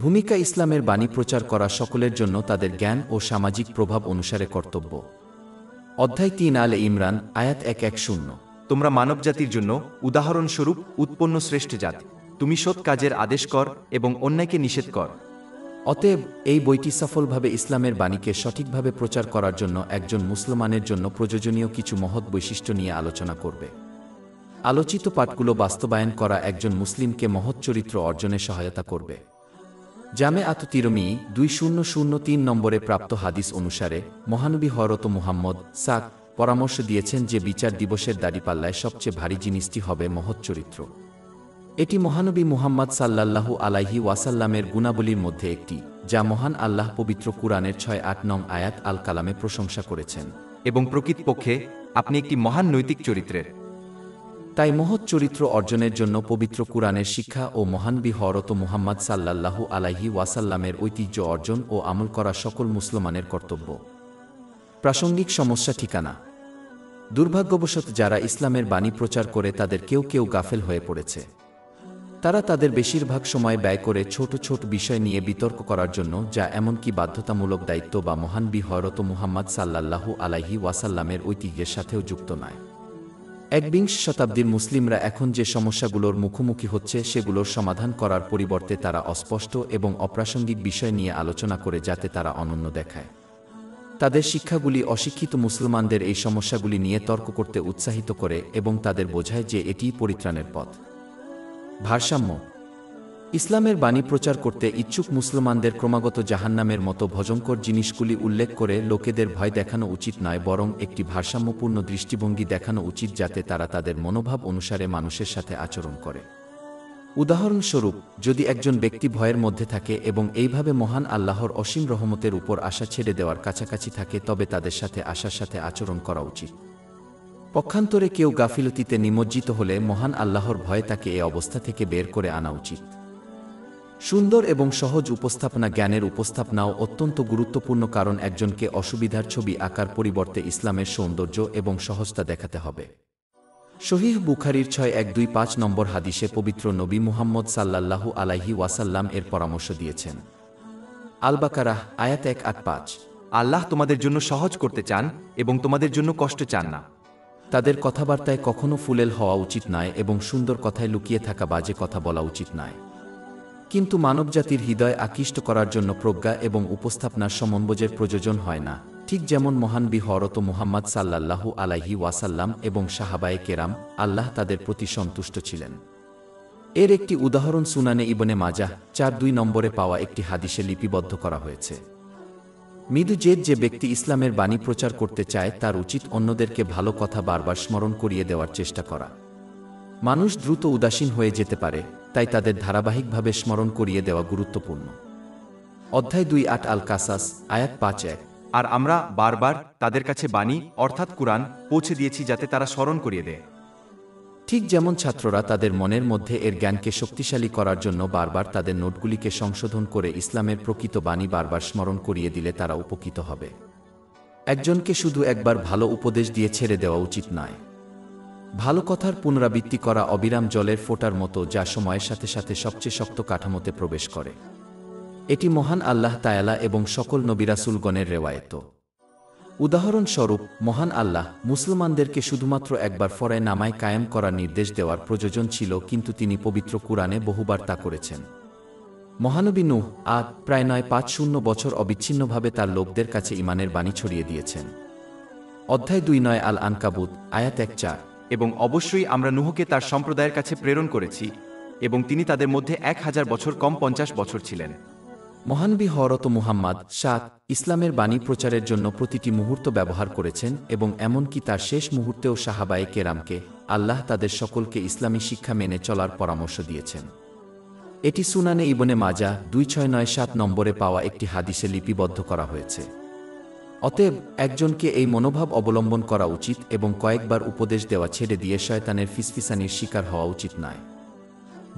ভূমিকা ইসলামের বাণী প্রচার করা সকলের জন্য তাদের জ্ঞান ও সামাজিক প্রভাব অনুসারে কর্তব্য। অধ্যায় ৩ আলে ইমরান আয়াত ১১০। তোমরা মানবজাতির জন্য উদাহরণস্বরূপ উৎপন্ন শ্রেষ্ঠ জাতি। তুমি সৎ কাজের আদেশ কর এবং অন্যায়কে নিষেধ কর। অতএব এই বইটি সফলভাবে ইসলামের বাণীকে সঠিকভাবে প্রচার করার জন্য একজন মুসলমানের জন্য প্রয়োজনীয় কিছু মহৎ বৈশিষ্ট্য নিয়ে আলোচনা করবে। আলোচিত পাঠগুলো বাস্তবায়ন করা একজন মুসলিমকে মহৎ চরিত্র অর্জনে সহায়তা করবে। জামে আত তিরমিজি ২০০৩ নম্বরে প্রাপ্ত হাদিস অনুসারে মহানবী হযরত মুহাম্মদ সাক পরামর্শ দিয়েছেন যে বিচার দিবসের দাড়িপাল্লায় সবচেয়ে ভারী জিনিসটি হবে মহৎ চরিত্র। এটি মহানবী মুহাম্মদ সাল্লাল্লাহু আলাইহি ওয়াসাল্লামের গুণাবলীর মধ্যে একটি, যা মহান আল্লাহ পবিত্র কুরআনের ৬-৮ নং আয়াত আল কালামে প্রশংসা করেছেন। এবং প্রকৃতপক্ষে আপনি একটি মহান নৈতিক চরিত্রের। তাই মহৎ চরিত্র অর্জনের জন্য পবিত্র কুরআনের শিক্ষা ও মহানবী হযরত মুহাম্মদ সাল্লাল্লাহু আলাইহি ওয়াসাল্লামের ঐতিহ্য অর্জন ও আমল করা সকল মুসলমানের কর্তব্য। প্রাসঙ্গিক সমস্যা ঠিকানা। দুর্ভাগ্যবশত যারা ইসলামের বাণী প্রচার করে তাদের কেউ কেউ গাফেল হয়ে পড়েছে। তারা তাদের বেশিরভাগ সময় ব্যয় করে ছোট ছোট বিষয় নিয়ে বিতর্ক করার জন্য, যা এমনকি বাধ্যতামূলক দায়িত্ব বা মহানবী হযরত মুহাম্মদ সাল্লাল্লাহু আলাইহি ওয়াসাল্লামের ঐতিহ্যের সাথেও যুক্ত নয়। একবিংশ শতাব্দীর মুসলিমরা এখন যে সমস্যাগুলোর মুখোমুখি হচ্ছে সেগুলোর সমাধান করার পরিবর্তে তারা অস্পষ্ট এবং অপ্রাসঙ্গিক বিষয় নিয়ে আলোচনা করে যাতে তারা অনন্য দেখায়। তাদের শিক্ষাগুলি অশিক্ষিত মুসলমানদের এই সমস্যাগুলি নিয়ে তর্ক করতে উৎসাহিত করে এবং তাদের বোঝায় যে এটিই পরিত্রাণের পথ। ভারসাম্য। ইসলামের বাণী প্রচার করতে ইচ্ছুক মুসলমানদের ক্রমাগত জাহান্নামের মতো ভয়ঙ্কর জিনিসগুলি উল্লেখ করে লোকেদের ভয় দেখানো উচিত নয়, বরং একটি ভারসাম্যপূর্ণ দৃষ্টিভঙ্গি দেখানো উচিত যাতে তারা তাদের মনোভাব অনুসারে মানুষের সাথে আচরণ করে। উদাহরণস্বরূপ, যদি একজন ব্যক্তি ভয়ের মধ্যে থাকে এবং এইভাবে মহান আল্লাহর অসীম রহমতের উপর আশা ছেড়ে দেওয়ার কাছাকাছি থাকে, তবে তাদের সাথে আশার সাথে আচরণ করা উচিত। পক্ষান্তরে কেউ গাফিলতিতে নিমজ্জিত হলে মহান আল্লাহর ভয়ে তাকে এ অবস্থা থেকে বের করে আনা উচিত। সুন্দর এবং সহজ উপস্থাপনা। জ্ঞানের উপস্থাপনাও অত্যন্ত গুরুত্বপূর্ণ, কারণ একজনকে অসুবিধার ছবি আঁকার পরিবর্তে ইসলামের সৌন্দর্য এবং সহজতা দেখাতে হবে। সহিহ বুখারীর ৬-১-২-৫ নম্বর হাদিসে পবিত্র নবী মুহাম্মদ সাল্লাল্লাহু আলাইহি ওয়াসাল্লাম এর পরামর্শ দিয়েছেন। আল বাকারাহ আয়াত ১৮৫। আল্লাহ তোমাদের জন্য সহজ করতে চান এবং তোমাদের জন্য কষ্ট চান না। তাদের কথাবার্তায় কখনো ফুলেল হওয়া উচিত নয় এবং সুন্দর কথায় লুকিয়ে থাকা বাজে কথা বলা উচিত নয়। কিন্তু মানবজাতির হৃদয় আকৃষ্ট করার জন্য প্রজ্ঞা এবং উপস্থাপনার সমন্বয়ের প্রয়োজন হয় না, ঠিক যেমন মহানবী হযরত মুহাম্মদ সাল্লাল্লাহু আলাইহি ওয়াসাল্লাম এবং সাহাবায়ে কেরাম আল্লাহ তাদের প্রতি সন্তুষ্ট ছিলেন। এর একটি উদাহরণ সুনানে ইবনে মাজাহ ৪-২ নম্বরে পাওয়া একটি হাদিসে লিপিবদ্ধ করা হয়েছে। মৃদু জেদ। যে ব্যক্তি ইসলামের বাণী প্রচার করতে চায় তার উচিত অন্যদেরকে ভালো কথা বারবার স্মরণ করিয়ে দেওয়ার চেষ্টা করা। মানুষ দ্রুত উদাসীন হয়ে যেতে পারে, তাই তাদের ধারাবাহিকভাবে স্মরণ করিয়ে দেওয়া গুরুত্বপূর্ণ। অধ্যায় ২-৮ আল কাসাস আয়াত ৫-১। আর আমরা বারবার তাদের কাছে বাণী অর্থাৎ কুরআন পৌঁছে দিয়েছি যাতে তারা স্মরণ করিয়ে দেয়। ঠিক যেমন ছাত্ররা তাদের মনের মধ্যে এর জ্ঞানকে শক্তিশালী করার জন্য বারবার তাদের নোটগুলিকে সংশোধন করে ইসলামের প্রকৃত বাণী বারবার স্মরণ করিয়ে দিলে তারা উপকৃত হবে। একজনকে শুধু একবার ভালো উপদেশ দিয়ে ছেড়ে দেওয়া উচিত নয়। ভালো কথার পুনরাবৃত্তি করা অবিরাম জলের ফোঁটার মতো, যা সময়ের সাথে সাথে সবচেয়ে শক্ত কাঠামোতে প্রবেশ করে। এটি মহান আল্লাহ তাআলা এবং সকল নবী রাসূলগণের রেওয়ায়েত। উদাহরণস্বরূপ, মহান আল্লাহ মুসলমানদেরকে শুধুমাত্র একবার ফরজ নামাজ কায়েম করার নির্দেশ দেওয়ার প্রয়োজন ছিল, কিন্তু তিনি পবিত্র কুরআনে বহুবার তা করেছেন। মহানবী নূহ প্রায় ৯৫০ বছর অবিচ্ছিন্নভাবে তার লোকদের কাছে ঈমানের বাণী ছড়িয়ে দিয়েছেন। অধ্যায় ২-৯ আল আনকাবুত আয়াত ১-৪। এবং অবশ্যই আমরা নূহকে তার সম্প্রদায়ের কাছে প্রেরণ করেছি এবং তিনি তাদের মধ্যে ১০০০ বছর কম ৫০ বছর ছিলেন। মহানবী হযরত মুহাম্মদ ইসলামের বাণী প্রচারের জন্য প্রতিটি মুহূর্ত ব্যবহার করেছেন এবং এমনকি তার শেষ মুহূর্তেও সাহাবায়ে কেরামকে আল্লাহ তাদের সকলকে ইসলামী শিক্ষা মেনে চলার পরামর্শ দিয়েছেন। এটি সুনানে ইবনে মাজাহ ২৬৯৭ নম্বরে পাওয়া একটি হাদিসে লিপিবদ্ধ করা হয়েছে। অতএব একজনকে এই মনোভাব অবলম্বন করা উচিত এবং কয়েকবার উপদেশ দেওয়া ছেড়ে দিয়ে শয়তানের ফিসফিসানির শিকার হওয়া উচিত নয়।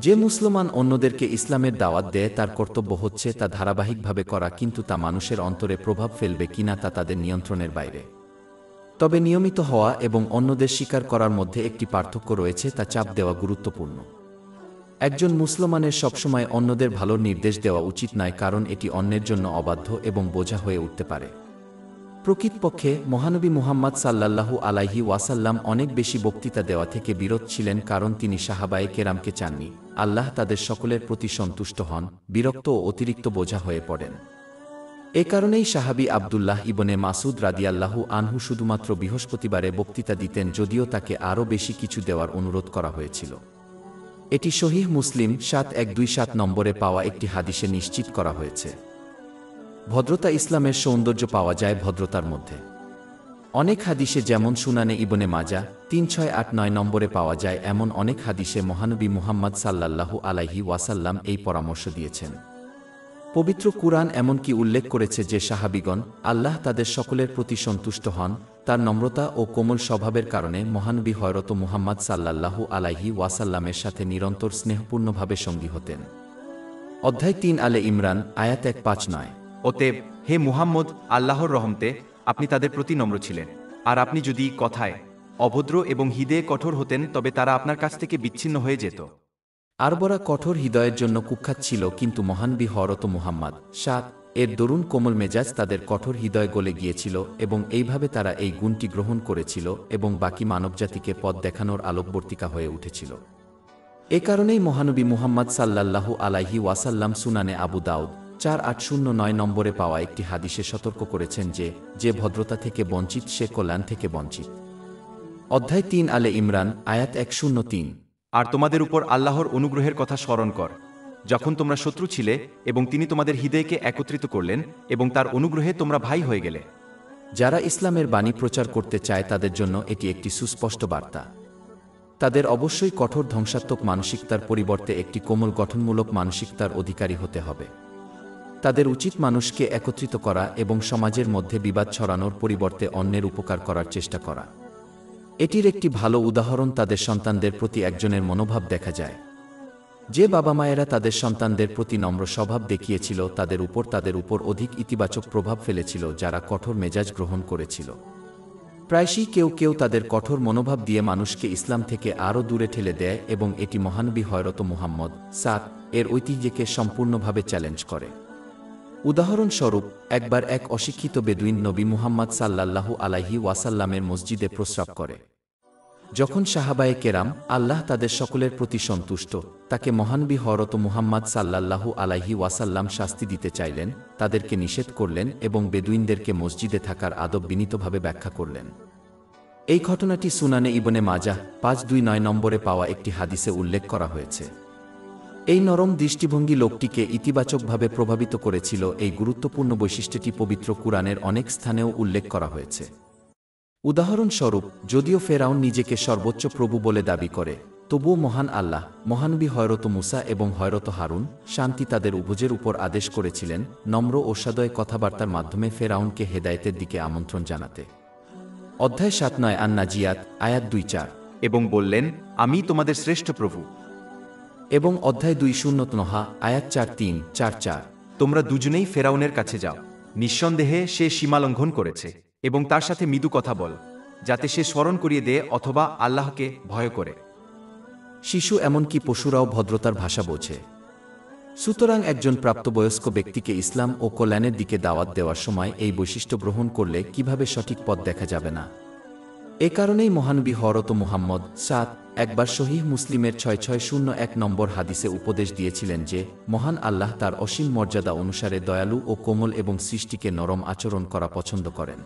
যে মুসলমান অন্যদেরকে ইসলামের দাওয়াত দেয় তার কর্তব্য হচ্ছে তা ধারাবাহিকভাবে করা, কিন্তু তা মানুষের অন্তরে প্রভাব ফেলবে কিনা তা তাদের নিয়ন্ত্রণের বাইরে। তবে নিয়মিত হওয়া এবং অন্যদের স্বীকার করার মধ্যে একটি পার্থক্য রয়েছে, তা চাপ দেওয়া গুরুত্বপূর্ণ। একজন মুসলমানের সবসময় অন্যদের ভালোর নির্দেশ দেওয়া উচিত নয়, কারণ এটি অন্যের জন্য অবাধ্য এবং বোঝা হয়ে উঠতে পারে। প্রকৃতপক্ষে মহানবী মুহাম্মদ সাল্লাল্লাহু আলাইহি ওয়াসাল্লাম অনেক বেশি বক্তৃতা দেওয়া থেকে বিরত ছিলেন, কারণ তিনি সাহাবায়ে কেরামকে চাননি। আল্লাহ তাদের সকলের প্রতি সন্তুষ্ট হন, বিরক্ত ও অতিরিক্ত বোঝা হয়ে পড়েন। এ কারণেই সাহাবী আবদুল্লাহ ইবনে মাসুদ রাদিয়াল্লাহু আনহু শুধুমাত্র বৃহস্পতিবারে বক্তৃতা দিতেন, যদিও তাকে আরও বেশি কিছু দেওয়ার অনুরোধ করা হয়েছিল। এটি সহিহ মুসলিম ৭১২৭ নম্বরে পাওয়া একটি হাদিসে নিশ্চিত করা হয়েছে। ভদ্রতা ইসলামের সৌন্দর্য পাওয়া যায় ভদ্রতার মধ্যে। অনেক হাদিসে, যেমন সুনানে ইবনে মাজা ৩৬৮৯ নম্বরে পাওয়া যায়, এমন অনেক হাদিসে মহানবী মুহাম্মদ সাল্লাল্লাহু আলাইহি ওয়াসাল্লাম এই পরামর্শ দিয়েছেন। পবিত্র কুরআন এমনকি উল্লেখ করেছে যে সাহাবীগণ, আল্লাহ তাদের সকলের প্রতি সন্তুষ্ট হন, তার নম্রতা ও কোমল স্বভাবের কারণে মহানবী হযরত মুহাম্মদ সাল্লাল্লাহু আলাইহি ওয়াসাল্লামের সাথে নিরন্তর স্নেহপূর্ণভাবে সঙ্গী হতেন। অধ্যায় ৩ আলে ইমরান আয়াত ১৫৯। অতএব হে মুহাম্মদ, আল্লাহর রহমতে আপনি তাদের প্রতি নম্র ছিলেন, আর আপনি যদি কথায় অভদ্র এবং হৃদয়ে কঠোর হতেন তবে তারা আপনার কাছ থেকে বিচ্ছিন্ন হয়ে যেত। আরবরা কঠোর হৃদয়ের জন্য কুখ্যাত ছিল, কিন্তু মহানবী হযরত মুহাম্মদ এর দরুন কোমল মেজাজ তাদের কঠোর হৃদয় গলে গিয়েছিল, এবং এইভাবে তারা এই গুণটি গ্রহণ করেছিল এবং বাকি মানবজাতিকে পথ দেখানোর আলোকবর্তিকা হয়ে উঠেছিল। এ কারণেই মহানবী মুহাম্মদ সাল্লাল্লাহু আলাইহি ওয়াসাল্লাম সুনানে আবু দাউদ ৪৮০৯ নম্বরে পাওয়া একটি হাদিসে সতর্ক করেছেন যে ভদ্রতা থেকে বঞ্চিত সে কল্যাণ থেকে বঞ্চিত। অধ্যায় ৩ আলে ইমরান আয়াত ১০৩। আর তোমাদের উপর আল্লাহর অনুগ্রহের কথা স্মরণ কর, যখন তোমরা শত্রু ছিলে এবং তিনি তোমাদের হৃদয়কে একত্রিত করলেন এবং তার অনুগ্রহে তোমরা ভাই হয়ে গেলে। যারা ইসলামের বাণী প্রচার করতে চায় তাদের জন্য এটি একটি সুস্পষ্ট বার্তা। তাদের অবশ্যই কঠোর ধ্বংসাত্মক মানসিকতার পরিবর্তে একটি কোমল গঠনমূলক মানসিকতার অধিকারী হতে হবে। তাদের উচিত মানুষকে একত্রিত করা এবং সমাজের মধ্যে বিবাদ ছড়ানোর পরিবর্তে অন্যের উপকার করার চেষ্টা করা। এটির একটি ভালো উদাহরণ তাদের সন্তানদের প্রতি একজনের মনোভাব দেখা যায়। যে বাবা মায়েরা তাদের সন্তানদের প্রতি নম্র স্বভাব দেখিয়েছিল, তাদের উপর অধিক ইতিবাচক প্রভাব ফেলেছিল যারা কঠোর মেজাজ গ্রহণ করেছিল। প্রায়শই কেউ তাদের কঠোর মনোভাব দিয়ে মানুষকে ইসলাম থেকে আরও দূরে ঠেলে দেয়, এবং এটি মহানবী হযরত মুহাম্মদ এর ঐতিহ্যকে সম্পূর্ণভাবে চ্যালেঞ্জ করে। উদাহরণস্বরূপ, একবার এক অশিক্ষিত বেদুইন নবী মুহাম্মদ সাল্লাল্লাহু আলাইহি ওয়াসাল্লামের মসজিদে প্রস্রাব করে। যখন সাহাবায়ে কেরাম, আল্লাহ তাদের সকলের প্রতি সন্তুষ্ট, তাকে মহানবী হযরত মুহাম্মদ সাল্লাল্লাহু আলাইহি ওয়াসাল্লাম শাস্তি দিতে চাইলেন, তাদেরকে নিষেধ করলেন এবং বেদুইনদেরকে মসজিদে থাকার আদব বিনীতভাবে ব্যাখ্যা করলেন। এই ঘটনাটি সুনানে ইবনে মাজাহ ৫২৯ নম্বরে পাওয়া একটি হাদিসে উল্লেখ করা হয়েছে। এই নরম দৃষ্টিভঙ্গি লোকটিকে ইতিবাচকভাবে প্রভাবিত করেছিল। এই গুরুত্বপূর্ণ বৈশিষ্ট্যটি পবিত্র কুরআনের অনেক স্থানেও উল্লেখ করা হয়েছে। উদাহরণস্বরূপ, যদিও ফেরাউন নিজেকে সর্বোচ্চ প্রভু বলে দাবি করে, তবুও মহান আল্লাহ মহানবী হযরত মুসা এবং হযরত হারুন শান্তি তাদের উভয়ের উপর আদেশ করেছিলেন নম্র ও সদয় কথাবার্তার মাধ্যমে ফেরাউনকে হেদায়েতের দিকে আমন্ত্রণ জানাতে। অধ্যায় ৭ আন-নাজিয়াত আয়াত ২-৪। এবং বললেন, আমি তোমাদের শ্রেষ্ঠ প্রভু। এবং অধ্যায় ২ আয়াত ৪-৩-৪-৪। তোমরা দুজনেই ফেরাউনের কাছে যাও, নিঃসন্দেহে সে সীমালঙ্ঘন করেছে, এবং তার সাথে মৃদু কথা বল, যাতে সে স্মরণ করিয়ে দেয় অথবা আল্লাহকে ভয় করে। শিশু এমনকি পশুরাও ভদ্রতার ভাষা বোঝে। সুতরাং একজন প্রাপ্তবয়স্ক ব্যক্তিকে ইসলাম ও কল্যাণের দিকে দাওয়াত দেওয়ার সময় এই বৈশিষ্ট্য গ্রহণ করলে কিভাবে সঠিক পথ দেখা যাবে না। এ কারণেই মহানবী হযরত মুহাম্মদ একবার সহিহ মুসলিমের ৬৬০১ নম্বর হাদিসে উপদেশ দিয়েছিলেন যে মহান আল্লাহ তার অসীম মর্যাদা অনুসারে দয়ালু ও কোমল এবং সৃষ্টিকে নরম আচরণ করা পছন্দ করেন।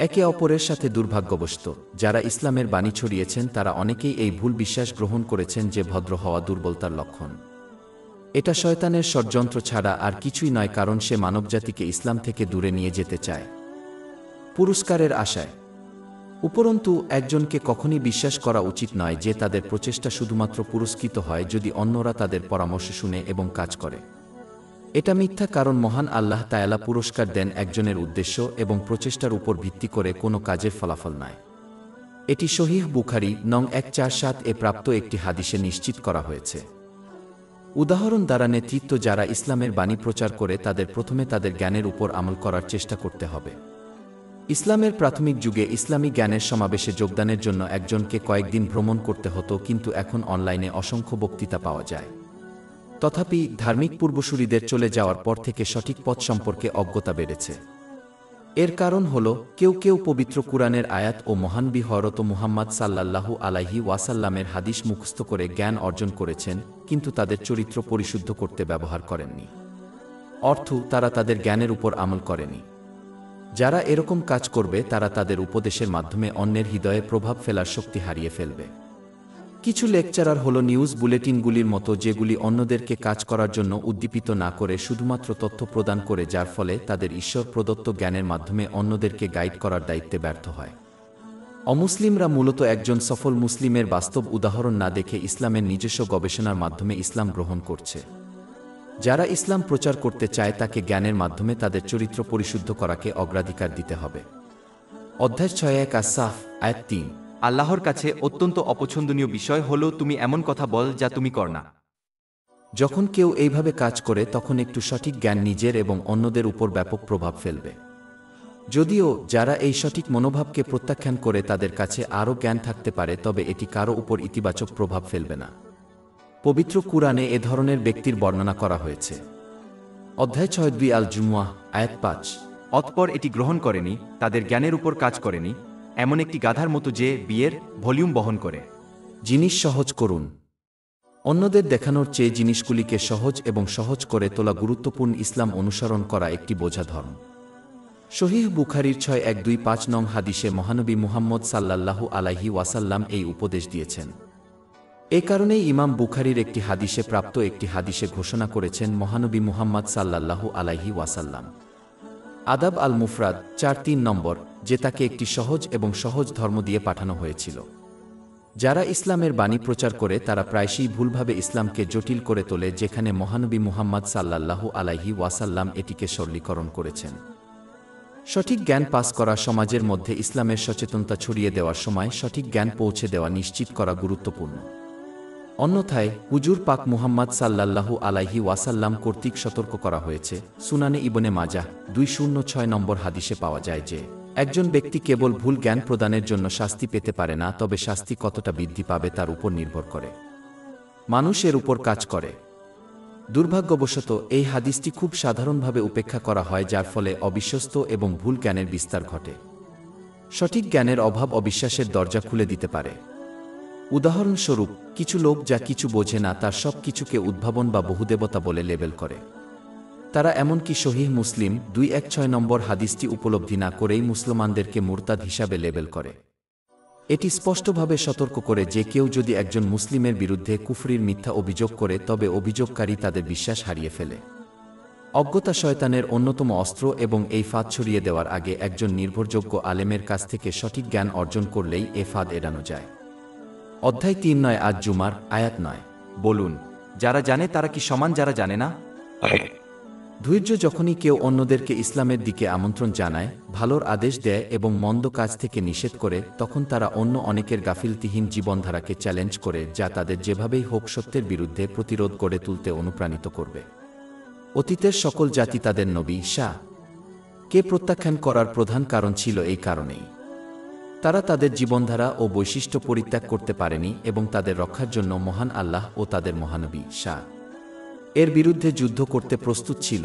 একে অপরের সাথে দুর্ভাগ্যবশত যারা ইসলামের বাণী ছড়িয়েছেন তারা অনেকেই এই ভুল বিশ্বাস গ্রহণ করেছেন যে ভদ্র হওয়া দুর্বলতার লক্ষণ। এটা শয়তানের ষড়যন্ত্র ছাড়া আর কিছুই নয়, কারণ সে মানবজাতিকে ইসলাম থেকে দূরে নিয়ে যেতে চায় পুরস্কারের আশায়। উপরন্তু একজনকে কখনই বিশ্বাস করা উচিত নয় যে তাদের প্রচেষ্টা শুধুমাত্র পুরস্কৃত হয় যদি অন্যরা তাদের পরামর্শ শুনে এবং কাজ করে। এটা মিথ্যা, কারণ মহান আল্লাহ তাআলা পুরস্কার দেন একজনের উদ্দেশ্য এবং প্রচেষ্টার উপর ভিত্তি করে কোনো কাজের ফলাফল নয়। এটি সহিহ বুখারী ১৪৭ প্রাপ্ত একটি হাদিসে নিশ্চিত করা হয়েছে। উদাহরণ দ্বারা নেতৃত্ব যারা ইসলামের বাণী প্রচার করে তাদের প্রথমে তাদের জ্ঞানের উপর আমল করার চেষ্টা করতে হবে। ইসলামের প্রাথমিক যুগে ইসলামী জ্ঞানের সমাবেশে যোগদানের জন্য একজনকে কয়েকদিন ভ্রমণ করতে হতো, কিন্তু এখন অনলাইনে অসংখ্য বক্তৃতা পাওয়া যায়। তথাপি ধার্মিক পূর্বসূরিদের চলে যাওয়ার পর থেকে সঠিক পথ সম্পর্কে অজ্ঞতা বেড়েছে। এর কারণ হল, কেউ কেউ পবিত্র কুরআনের আয়াত ও মহানবী হযরত মুহাম্মদ সাল্লাল্লাহু আলাইহি ওয়াসাল্লামের হাদিস মুখস্থ করে জ্ঞান অর্জন করেছেন, কিন্তু তাদের চরিত্র পরিশুদ্ধ করতে ব্যবহার করেননি। অর্থ, তারা তাদের জ্ঞানের উপর আমল করেনি। যারা এরকম কাজ করবে তারা তাদের উপদেশের মাধ্যমে অন্যের হৃদয়ে প্রভাব ফেলার শক্তি হারিয়ে ফেলবে। কিছু লেকচারার হলো নিউজ বুলেটিনগুলির মতো, যেগুলি অন্যদেরকে কাজ করার জন্য উদ্দীপিত না করে শুধুমাত্র তথ্য প্রদান করে, যার ফলে তাদের ঈশ্বর প্রদত্ত জ্ঞানের মাধ্যমে অন্যদেরকে গাইড করার দায়িত্বে ব্যর্থ হয়। অমুসলিমরা মূলত একজন সফল মুসলিমের বাস্তব উদাহরণ না দেখে ইসলামের নিজস্ব গবেষণার মাধ্যমে ইসলাম গ্রহণ করছে। যারা ইসলাম প্রচার করতে চায় তাকে জ্ঞানের মাধ্যমে তাদের চরিত্র পরিশুদ্ধ করাকে অগ্রাধিকার দিতে হবে। অধ্যায় 6 আস-সাফ, আয়াত 3। আল্লাহর কাছে অত্যন্ত অপছন্দনীয় বিষয় হলো তুমি এমন কথা বল যা তুমি কর না। যখন কেউ এইভাবে কাজ করে তখন একটু সঠিক জ্ঞান নিজের এবং অন্যদের উপর ব্যাপক প্রভাব ফেলবে। যদিও যারা এই সঠিক মনোভাবকে প্রত্যাখ্যান করে তাদের কাছে আরও জ্ঞান থাকতে পারে, তবে এটি কারো উপর ইতিবাচক প্রভাব ফেলবে না। পবিত্র কুরআনে এ ধরনের ব্যক্তির বর্ণনা করা হয়েছে। অধ্যায় 6 আল-জুমুয়াহ, আয়াত 5। অতঃপর এটি গ্রহণ করেনি, তাদের জ্ঞানের উপর কাজ করেনি, এমন একটি গাধার মতো যে বিয়ের ভলিউম বহন করে। জিনিস সহজ করুন। অন্যদের দেখানোর চেয়ে জিনিসগুলিকে সহজ এবং সহজ করে তোলা গুরুত্বপূর্ণ। ইসলাম অনুসরণ করা একটি বোঝা ধর্ম। সহিহ বুখারীর 6125 নং হাদিসে মহানবী মুহাম্মদ সাল্লাল্লাহু আলাইহি ওয়াসাল্লাম এই উপদেশ দিয়েছেন। এ কারণেই ইমাম বুখারীর একটি হাদিসে প্রাপ্ত একটি হাদিসে ঘোষণা করেছেন মহানবী মুহাম্মদ সাল্লাল্লাহু আলাইহি ওয়াসাল্লাম। আদাব আল মুফরাদ 4-3 নম্বর, যে তাকে একটি সহজ এবং সহজ ধর্ম দিয়ে পাঠানো হয়েছিল। যারা ইসলামের বাণী প্রচার করে তারা প্রায়শই ভুলভাবে ইসলামকে জটিল করে তোলে, যেখানে মহানবী মুহাম্মদ সাল্লাল্লাহু আলাইহি ওয়াসাল্লাম এটিকে সরলীকরণ করেছেন। সঠিক জ্ঞান পাস করা সমাজের মধ্যে ইসলামের সচেতনতা ছড়িয়ে দেওয়ার সময় সঠিক জ্ঞান পৌঁছে দেওয়া নিশ্চিত করা গুরুত্বপূর্ণ। অন্যথায় হুজুর পাক মুহাম্মদ সাল্লাল্লাহু আলাইহি ওয়াসাল্লাম কর্তৃক সতর্ক করা হয়েছে। সুনানে ইবনে মাজাহ 206 নম্বর হাদিসে পাওয়া যায় যে, একজন ব্যক্তি কেবল ভুল জ্ঞান প্রদানের জন্য শাস্তি পেতে পারে না, তবে শাস্তি কতটা বৃদ্ধি পাবে তার উপর নির্ভর করে। মানুষ এর উপর কাজ করে। দুর্ভাগ্যবশত এই হাদিসটি খুব সাধারণভাবে উপেক্ষা করা হয়, যার ফলে অবিশ্বস্ত এবং ভুল জ্ঞানের বিস্তার ঘটে। সঠিক জ্ঞানের অভাব অবিশ্বাসের দরজা খুলে দিতে পারে। উদাহরণস্বরূপ, কিছু লোক যা কিছু বোঝে না তার সব কিছুকে উদ্ভাবন বা বহুদেবতা বলে লেবেল করে। তারা এমনকি সহিহ মুসলিম 216 নম্বর হাদিসটি উপলব্ধি না করেই মুসলমানদেরকে মুরতাদ হিসাবে লেবেল করে। এটি স্পষ্টভাবে সতর্ক করে যে কেউ যদি একজন মুসলিমের বিরুদ্ধে কুফরির মিথ্যা অভিযোগ করে তবে অভিযোগকারী তাদের বিশ্বাস হারিয়ে ফেলে। অজ্ঞতা শয়তানের অন্যতম অস্ত্র, এবং এই ফাঁদ ছড়িয়ে দেওয়ার আগে একজন নির্ভরযোগ্য আলেমের কাছ থেকে সঠিক জ্ঞান অর্জন করলেই এ ফাঁদ এড়ানো যায়। অধ্যায় 3 আজ-জুমার, আয়াত 9। বলুন, যারা জানে তারা কি সমান যারা জানে না? ধৈর্য যখনই কেউ অন্যদেরকে ইসলামের দিকে আমন্ত্রণ জানায়, ভালোর আদেশ দেয় এবং মন্দ কাজ থেকে নিষেধ করে, তখন তারা অন্য অনেকের গাফিলতিহীন জীবনধারাকে চ্যালেঞ্জ করে, যা তাদের যেভাবেই হোক সত্যের বিরুদ্ধে প্রতিরোধ গড়ে তুলতে অনুপ্রাণিত করবে। অতীতের সকল জাতি তাদের নবী কে প্রত্যাখ্যান করার প্রধান কারণ ছিল এই কারণেই। তারা তাদের জীবনধারা ও বৈশিষ্ট্য পরিত্যাগ করতে পারেনি এবং তাদের রক্ষার জন্য মহান আল্লাহ ও তাদের মহানবী এর বিরুদ্ধে যুদ্ধ করতে প্রস্তুত ছিল।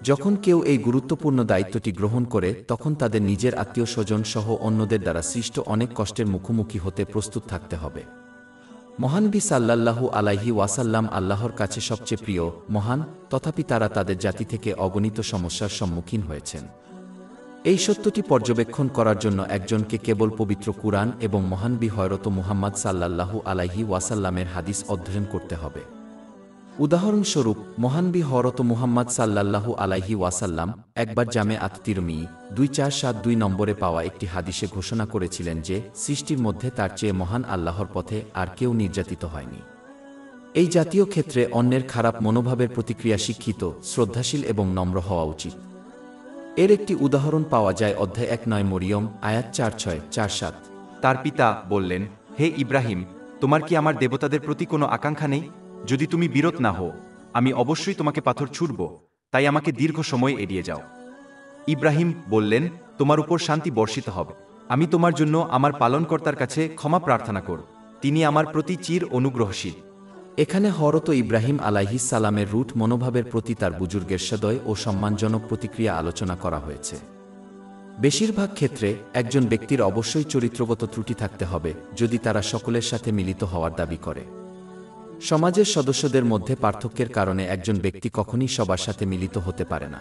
যখন কেউ এই গুরুত্বপূর্ণ দায়িত্বটি গ্রহণ করে, তখন তাদের নিজের আত্মীয় স্বজন সহ অন্যদের দ্বারা সৃষ্ট অনেক কষ্টের মুখোমুখি হতে প্রস্তুত থাকতে হবে। মহানবী সাল্লাল্লাহু আলাইহি ওয়াসাল্লাম আল্লাহর কাছে সবচেয়ে প্রিয়, মহান, তথাপি তারা তাদের জাতি থেকে অগণিত সমস্যার সম্মুখীন হয়েছেন। এই সত্যটি পর্যবেক্ষণ করার জন্য একজনকে কেবল পবিত্র কুরআন এবং মহানবী হযরত মুহাম্মদ সাল্লাল্লাহু আলাইহি ওয়াসাল্লামের হাদিস অধ্যয়ন করতে হবে। উদাহরণস্বরূপ, মহানবী হযরত মুহাম্মদ সাল্লাল্লাহু আলাইহি ওয়াসাল্লাম একবার জামে আত-তিরমিজি 2472 নম্বরে পাওয়া একটি হাদিসে ঘোষণা করেছিলেন যে, সৃষ্টির মধ্যে তার চেয়ে মহান আল্লাহর পথে আর কেউ নির্যাতিত হয়নি। এই জাতীয় ক্ষেত্রে অন্যের খারাপ মনোভাবের প্রতিক্রিয়া শিক্ষিত, শ্রদ্ধাশীল এবং নম্র হওয়া উচিত। এর একটি উদাহরণ পাওয়া যায় অধ্যায় 1 মরিয়ম, আয়াত 4-6-4-7। তার পিতা বললেন, হে ইব্রাহিম, তোমার কি আমার দেবতাদের প্রতি কোনো আকাঙ্ক্ষা নেই? যদি তুমি বিরত না হও, আমি অবশ্যই তোমাকে পাথর ছুড়ব, তাই আমাকে দীর্ঘ সময় এড়িয়ে যাও। ইব্রাহিম বললেন, তোমার উপর শান্তি বর্ষিত হবে। আমি তোমার জন্য আমার পালনকর্তার কাছে ক্ষমা প্রার্থনা করব। তিনি আমার প্রতি চির অনুগ্রহশীল। এখানে হরত ইব্রাহিম আলাইহিস সালামের রুট মনোভাবের প্রতি তার বুজুর্গের সদয় ও সম্মানজনক প্রতিক্রিয়া আলোচনা করা হয়েছে। বেশিরভাগ ক্ষেত্রে একজন ব্যক্তির অবশ্যই চরিত্রগত ত্রুটি থাকতে হবে যদি তারা সকলের সাথে মিলিত হওয়ার দাবি করে। সমাজের সদস্যদের মধ্যে পার্থক্যের কারণে একজন ব্যক্তি কখনই সবার সাথে মিলিত হতে পারে না।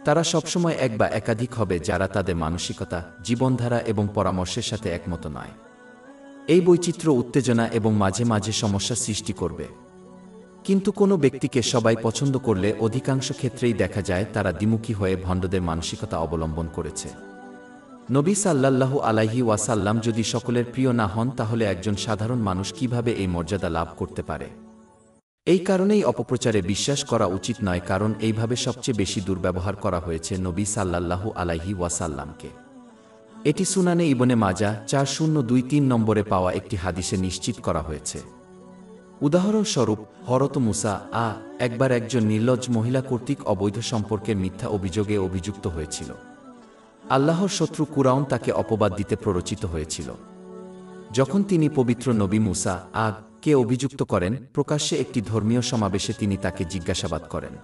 তারা সবসময় এক বা একাধিক হবে যারা তাদের মানসিকতা, জীবনধারা এবং পরামর্শের সাথে একমত নয়। এই বৈচিত্র্য উত্তেজনা এবং মাঝে মাঝে সমস্যা সৃষ্টি করবে। কিন্তু কোনো ব্যক্তিকে সবাই পছন্দ করলে অধিকাংশ ক্ষেত্রেই দেখা যায় তারা দ্বিমুখী হয়ে ভণ্ডদের মানসিকতা অবলম্বন করেছে। নবী সাল্লাল্লাহু আলাইহি ওয়াসাল্লাম যদি সকলের প্রিয় না হন তাহলে একজন সাধারণ মানুষ কিভাবে এই মর্যাদা লাভ করতে পারে? এই কারণেই অপপ্রচারে বিশ্বাস করা উচিত নয়, কারণ এইভাবে সবচেয়ে বেশি দুর্ব্যবহার করা হয়েছে নবী সাল্লাল্লাহু আলাইহি ওয়াসাল্লামকে। এটি সুনানে ইবনে মাজা 4023 নম্বরে পাওয়া একটি হাদিসে নিশ্চিত করা হয়েছে। উদাহরণস্বরূপ, হরত মুসা একবার একজন নির্লজ্জ মহিলা কর্তৃক অবৈধ সম্পর্কের মিথ্যা অভিযোগে অভিযুক্ত হয়েছিল। আল্লাহর শত্রু কুরাউন তাকে অপবাদ দিতে প্ররোচিত হয়েছিল। যখন তিনি পবিত্র নবী মুসা কে অভিযুক্ত করেন, প্রকাশ্যে একটি ধর্মীয় সমাবেশে তিনি তাকে জিজ্ঞাসাবাদ করেন।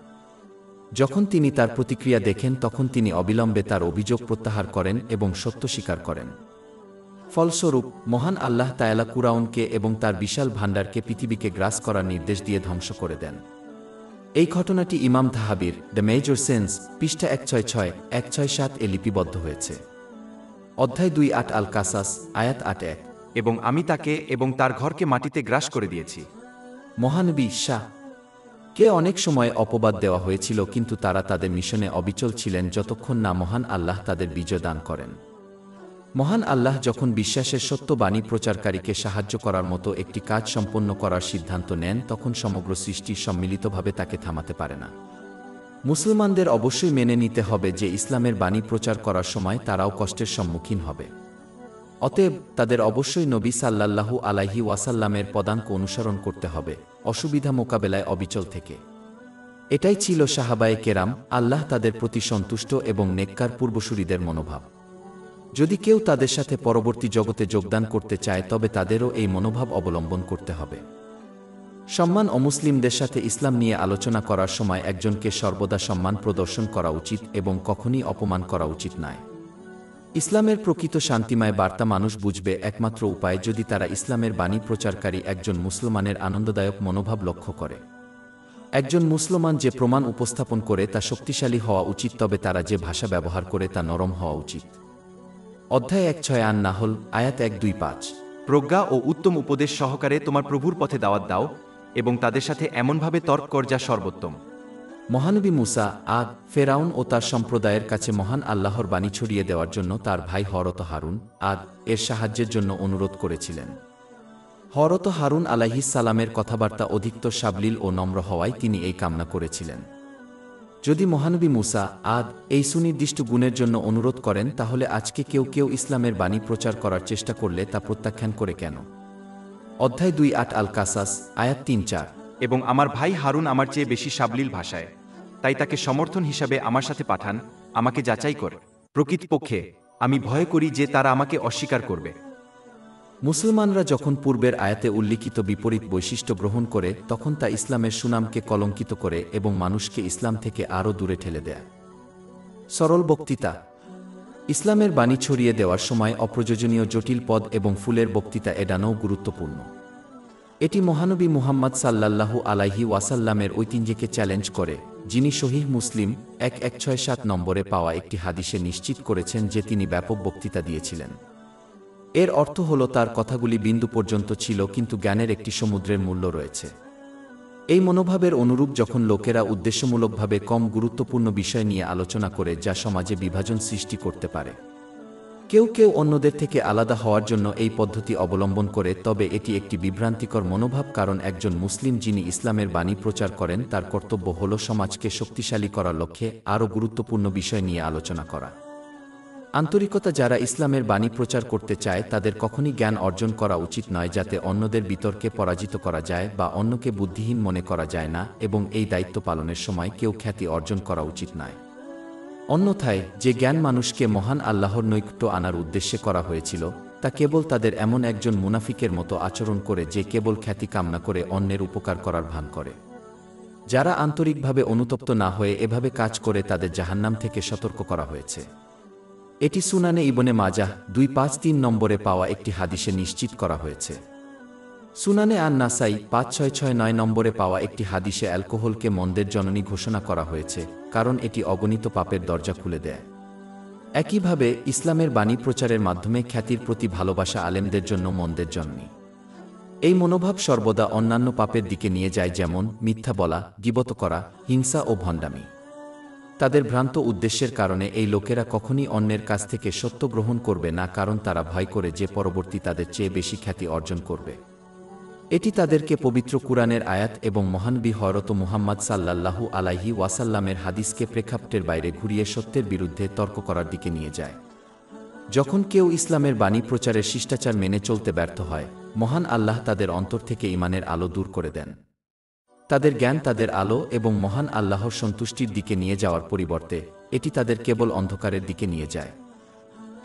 যখন তিনি তার প্রতিক্রিয়া দেখেন তখন তিনি অবিলম্বে তার অভিযোগ প্রত্যাহার করেন এবং সত্য স্বীকার করেন। ফলস্বরূপ মহান আল্লাহ তাআলা কুরাউনকে এবং তার বিশাল ভাণ্ডারকে পৃথিবীকে গ্রাস করার নির্দেশ দিয়ে ধ্বংস করে দেন। এই ঘটনাটি ইমাম তাহাবির দ্য মেজর সেন্স পৃষ্ঠা 166-167 এ লিপিবদ্ধ হয়েছে। অধ্যায় 28 আল কাসাস আয়াত 8-1। এবং আমি তাকে এবং তার ঘরকে মাটিতে গ্রাস করে দিয়েছি। মহানবী কে অনেক সময় অপবাদ দেওয়া হয়েছিল, কিন্তু তারা তাদের মিশনে অবিচল ছিলেন যতক্ষণ না মহান আল্লাহ তাদের বিজয় দান করেন। মহান আল্লাহ যখন বিশ্বাসের সত্য বাণী প্রচারকারীকে সাহায্য করার মতো একটি কাজ সম্পন্ন করার সিদ্ধান্ত নেন তখন সমগ্র সৃষ্টি সম্মিলিতভাবে তাকে থামাতে পারে না। মুসলমানদের অবশ্যই মেনে নিতে হবে যে ইসলামের বাণী প্রচার করার সময় তারাও কষ্টের সম্মুখীন হবে। অতএব তাদের অবশ্যই নবী সাল্লাল্লাহু আলাইহি ওয়াসাল্লামের পদাঙ্ক অনুসরণ করতে হবে, অসুবিধা মোকাবেলায় অবিচল থেকে। এটাই ছিল সাহাবায়ে কেরাম, আল্লাহ তাদের প্রতি সন্তুষ্ট এবং নেককার পূর্বসূরীদের মনোভাব। যদি কেউ তাদের সাথে পরবর্তী জগতে যোগদান করতে চায় তবে তাদেরও এই মনোভাব অবলম্বন করতে হবে। সম্মান অমুসলিমদের সাথে ইসলাম নিয়ে আলোচনা করার সময় একজনকে সর্বদা সম্মান প্রদর্শন করা উচিত এবং কখনই অপমান করা উচিত নয়। ইসলামের প্রকৃত শান্তিময় বার্তা মানুষ বুঝবে একমাত্র উপায় যদি তারা ইসলামের বাণী প্রচারকারী একজন মুসলমানের আনন্দদায়ক মনোভাব লক্ষ্য করে। একজন মুসলমান যে প্রমাণ উপস্থাপন করে তা শক্তিশালী হওয়া উচিত, তবে তারা যে ভাষা ব্যবহার করে তা নরম হওয়া উচিত। অধ্যায় 16 আন নাহল আয়াত 1-2-5। প্রজ্ঞা ও উত্তম উপদেশ সহকারে তোমার প্রভুর পথে দাওয়াত দাও এবং তাদের সাথে এমনভাবে তর্ক কর যা সর্বোত্তম। মহানবী মুসা ফেরাউন ও তার সম্প্রদায়ের কাছে মহান আল্লাহর বাণী ছড়িয়ে দেওয়ার জন্য তার ভাই হরত হারুন এর সাহায্যের জন্য অনুরোধ করেছিলেন। হরত হারুন আলাইহিস সালামের কথাবার্তা অধিকতর সাবলীল ও নম্র হওয়ায় তিনি এই কামনা করেছিলেন। যদি মহানবী মুসা এই সুনির্দিষ্ট গুণের জন্য অনুরোধ করেন, তাহলে আজকে কেউ কেউ ইসলামের বাণী প্রচার করার চেষ্টা করলে তা প্রত্যাখ্যান করে কেন? অধ্যায় 28 আল কাসাস আয়াত 3-4। এবং আমার ভাই হারুন আমার চেয়ে বেশি সাবলীল ভাষায়, তাই তাকে সমর্থন হিসাবে আমার সাথে পাঠান, আমাকে যাচাই করে। প্রকৃতপক্ষে আমি ভয় করি যে তারা আমাকে অস্বীকার করবে। মুসলমানরা যখন পূর্বের আয়াতে উল্লিখিত বিপরীত বৈশিষ্ট্য গ্রহণ করে তখন তা ইসলামের সুনামকে কলঙ্কিত করে এবং মানুষকে ইসলাম থেকে আরও দূরে ঠেলে দেয়। সরল বক্তৃতা। ইসলামের বাণী ছড়িয়ে দেওয়ার সময় অপ্রয়োজনীয় জটিল পদ এবং ফুলের বক্তৃতা এড়ানোও গুরুত্বপূর্ণ। এটি মহানবী মুহাম্মদ সাল্লাল্লাহু আলাইহি ওয়াসাল্লামের ঐতিহ্যকে চ্যালেঞ্জ করে, যিনি সহিহ মুসলিম 1167 নম্বরে পাওয়া একটি হাদিসে নিশ্চিত করেছেন যে তিনি ব্যাপক বক্তৃতা দিয়েছিলেন। এর অর্থ হল তার কথাগুলি বিন্দু পর্যন্ত ছিল, কিন্তু জ্ঞানের একটি সমুদ্রের মূল্য রয়েছে। এই মনোভাবের অনুরূপ যখন লোকেরা উদ্দেশ্যমূলকভাবে কম গুরুত্বপূর্ণ বিষয় নিয়ে আলোচনা করে যা সমাজে বিভাজন সৃষ্টি করতে পারে। কেউ কেউ অন্যদের থেকে আলাদা হওয়ার জন্য এই পদ্ধতি অবলম্বন করে, তবে এটি একটি বিভ্রান্তিকর মনোভাব, কারণ একজন মুসলিম যিনি ইসলামের বাণী প্রচার করেন তার কর্তব্য হল সমাজকে শক্তিশালী করার লক্ষ্যে আরও গুরুত্বপূর্ণ বিষয় নিয়ে আলোচনা করা। আন্তরিকতা যারা ইসলামের বাণী প্রচার করতে চায় তাদের কখনই জ্ঞান অর্জন করা উচিত নয় যাতে অন্যদের বিতর্কে পরাজিত করা যায় বা অন্যকে বুদ্ধিহীন মনে করা যায় না, এবং এই দায়িত্ব পালনের সময় কেউ খ্যাতি অর্জন করা উচিত নয়। অন্যথায় যে জ্ঞান মানুষকে মহান আল্লাহর নৈকট্য আনার উদ্দেশ্যে করা হয়েছিল তা কেবল তাদের এমন একজন মুনাফিকের মতো আচরণ করে যে কেবল খ্যাতি কামনা করে অন্যের উপকার করার ভান করে। যারা আন্তরিকভাবে অনুতপ্ত না হয়ে এভাবে কাজ করে তাদের জাহান্নাম থেকে সতর্ক করা হয়েছে। এটি সুনানে ইবনে মাজাহ 253 নম্বরে পাওয়া একটি হাদিসে নিশ্চিত করা হয়েছে। সুনানে আন নাসাই 5669 নম্বরে পাওয়া একটি হাদিসে অ্যালকোহলকে মন্দের জননী ঘোষণা করা হয়েছে, কারণ এটি অগণিত পাপের দরজা খুলে দেয়। একইভাবে ইসলামের বাণী প্রচারের মাধ্যমে খ্যাতির প্রতি ভালোবাসা আলেমদের জন্য মন্দের জননী। এই মনোভাব সর্বদা অন্যান্য পাপের দিকে নিয়ে যায়, যেমন মিথ্যা বলা, গীবত করা, হিংসা ও ভণ্ডামি। তাদের ভ্রান্ত উদ্দেশ্যের কারণে এই লোকেরা কখনই অন্যের কাছ থেকে সত্য গ্রহণ করবে না, কারণ তারা ভয় করে যে পরবর্তী তাদের চেয়ে বেশি খ্যাতি অর্জন করবে। এটি তাদেরকে পবিত্র কুরআনের আয়াত এবং মহানবী হযরত মুহাম্মদ সাল্লাল্লাহু আলাইহি ওয়াসাল্লামের হাদিসকে প্রেক্ষাপটের বাইরে ঘুরিয়ে সত্যের বিরুদ্ধে তর্ক করার দিকে নিয়ে যায়। যখন কেউ ইসলামের বাণী প্রচারের শিষ্টাচার মেনে চলতে ব্যর্থ হয়, মহান আল্লাহ তাদের অন্তর থেকে ঈমানের আলো দূর করে দেন। তাদের জ্ঞান তাদের আলো এবং মহান আল্লাহর সন্তুষ্টির দিকে নিয়ে যাওয়ার পরিবর্তে এটি তাদের কেবল অন্ধকারের দিকে নিয়ে যায়।